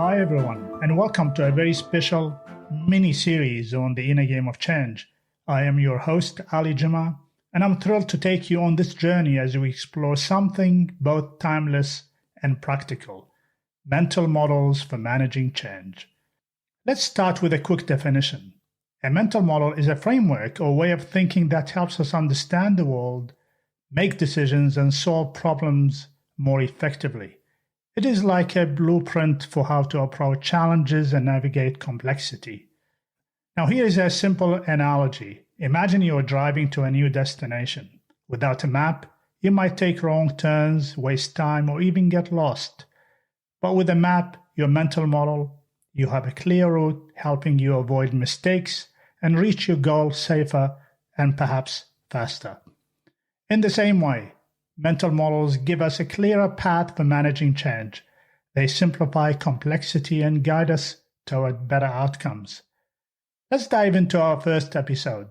Hi, everyone, and welcome to a very special mini series on the inner game of change. I am your host, Ali Juma, and I'm thrilled to take you on this journey as we explore something both timeless and practical: mental models for managing change. Let's start with a quick definition. A mental model is a framework or way of thinking that helps us understand the world, make decisions, and solve problems more effectively. It is like a blueprint for how to approach challenges and navigate complexity. Now, here is a simple analogy. Imagine you are driving to a new destination. Without a map, you might take wrong turns, waste time, or even get lost. But with a map, your mental model, you have a clear route helping you avoid mistakes and reach your goal safer and perhaps faster. In the same way, mental models give us a clearer path for managing change. They simplify complexity and guide us toward better outcomes. Let's dive into our first episode,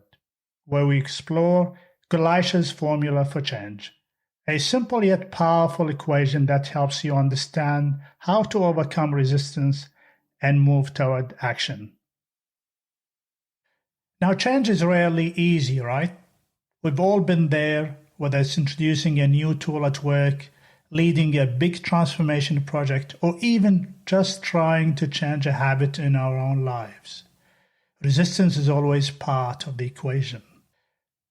where we explore Gleicher's formula for change, a simple yet powerful equation that helps you understand how to overcome resistance and move toward action. Now, change is rarely easy, right? We've all been there, whether it's introducing a new tool at work, leading a big transformation project, or even just trying to change a habit in our own lives. Resistance is always part of the equation.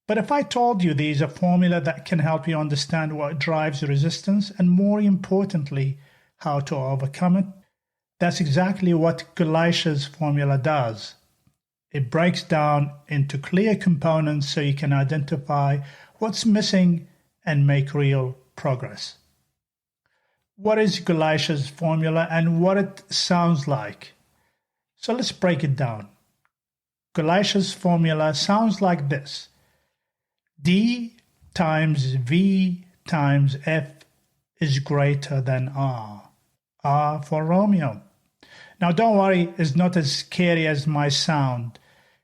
But if I told you there's a formula that can help you understand what drives resistance and, more importantly, how to overcome it, that's exactly what Gleicher's formula does. It breaks down into clear components so you can identify what's missing and make real progress. What is Gleicher's formula and what it sounds like? So let's break it down. Gleicher's formula sounds like this: D times V times F is greater than R. R for Romeo. Now don't worry, it's not as scary as it might sound.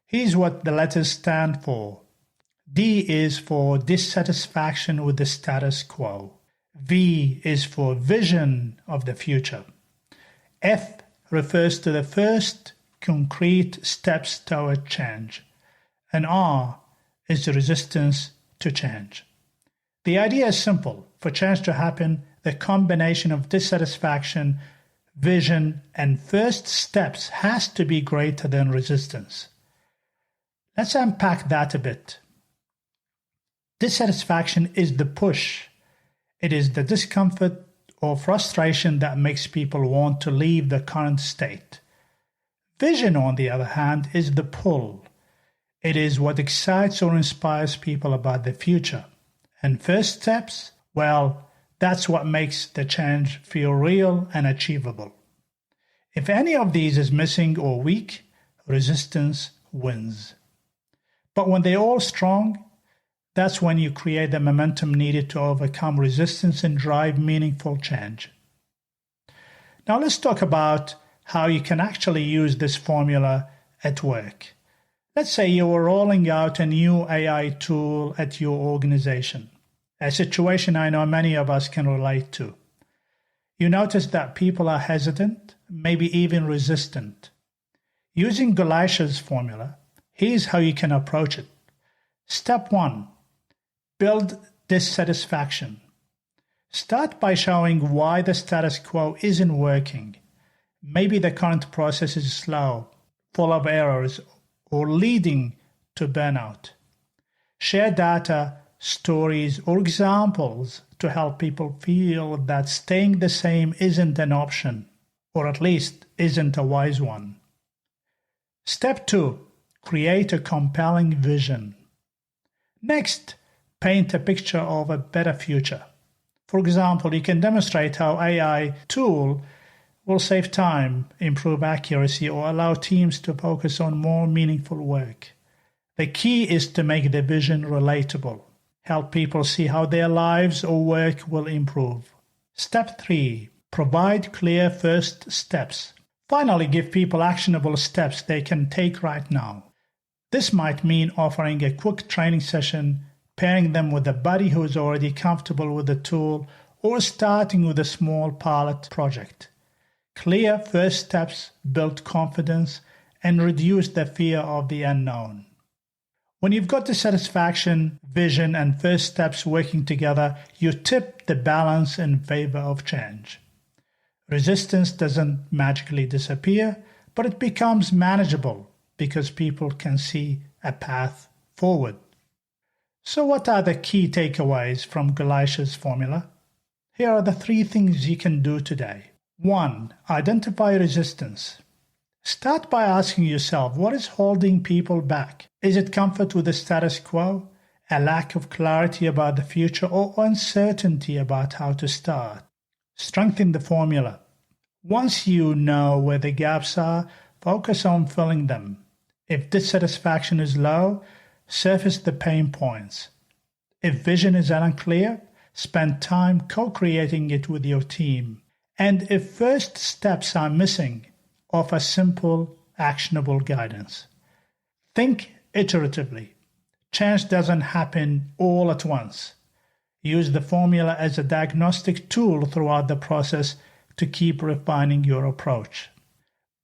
Here's what the letters stand for. D is for dissatisfaction with the status quo. V is for vision of the future. F refers to the first concrete steps toward change. And R is the resistance to change. The idea is simple. For change to happen, the combination of dissatisfaction, vision, and first steps has to be greater than resistance. Let's unpack that a bit. Dissatisfaction is the push. It is the discomfort or frustration that makes people want to leave the current state. Vision, on the other hand, is the pull. It is what excites or inspires people about the future. And first steps, well, that's what makes the change feel real and achievable. If any of these is missing or weak, resistance wins. But when they're all strong, that's when you create the momentum needed to overcome resistance and drive meaningful change. Now let's talk about how you can actually use this formula at work. Let's say you are rolling out a new AI tool at your organization, a situation I know many of us can relate to. You notice that people are hesitant, maybe even resistant. Using Gleicher's formula, here's how you can approach it. Step 1. Build dissatisfaction. Start by showing why the status quo isn't working. Maybe the current process is slow, full of errors, or leading to burnout. Share data, stories, or examples to help people feel that staying the same isn't an option, or at least isn't a wise one. Step 2. Create a compelling vision. Next, paint a picture of a better future. For example, you can demonstrate how AI tool will save time, improve accuracy, or allow teams to focus on more meaningful work. The key is to make the vision relatable. Help people see how their lives or work will improve. Step 3. Provide clear first steps. Finally, give people actionable steps they can take right now. This might mean offering a quick training session, pairing them with a buddy who is already comfortable with the tool, or starting with a small pilot project. Clear first steps build confidence and reduce the fear of the unknown. When you've got dissatisfaction, vision, and first steps working together, you tip the balance in favor of change. Resistance doesn't magically disappear, but it becomes manageable because people can see a path forward. So what are the key takeaways from Gleicher's formula? Here are the 3 things you can do today. 1. Identify resistance. Start by asking yourself, what is holding people back? Is it comfort with the status quo, a lack of clarity about the future, or uncertainty about how to start? Strengthen the formula. Once you know where the gaps are, focus on filling them. If dissatisfaction is low, surface the pain points. If vision is unclear, spend time co-creating it with your team. And if first steps are missing, offer simple, actionable guidance. Think iteratively. Change doesn't happen all at once. Use the formula as a diagnostic tool throughout the process to keep refining your approach.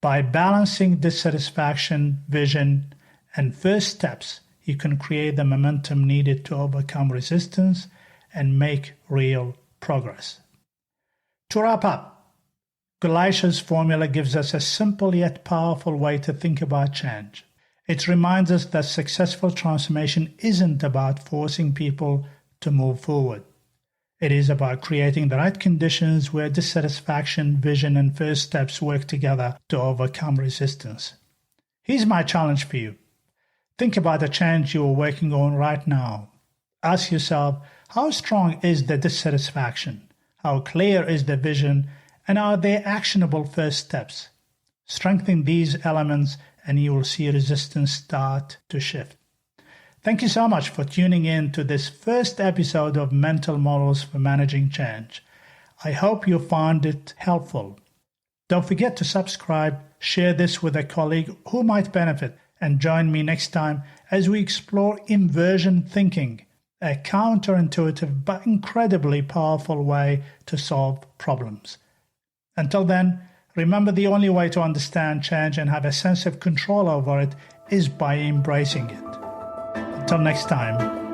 By balancing dissatisfaction, vision, and first steps, you can create the momentum needed to overcome resistance and make real progress. To wrap up, Gleicher's formula gives us a simple yet powerful way to think about change. It reminds us that successful transformation isn't about forcing people to move forward. It is about creating the right conditions where dissatisfaction, vision, and first steps work together to overcome resistance. Here's my challenge for you. Think about the change you are working on right now. Ask yourself, how strong is the dissatisfaction? How clear is the vision? And are there actionable first steps? Strengthen these elements and you will see resistance start to shift. Thank you so much for tuning in to this first episode of Mental Models for Managing Change. I hope you found it helpful. Don't forget to subscribe, share this with a colleague who might benefit, and join me next time as we explore inversion thinking, a counterintuitive but incredibly powerful way to solve problems. Until then, remember the only way to understand change and have a sense of control over it is by embracing it. Until next time.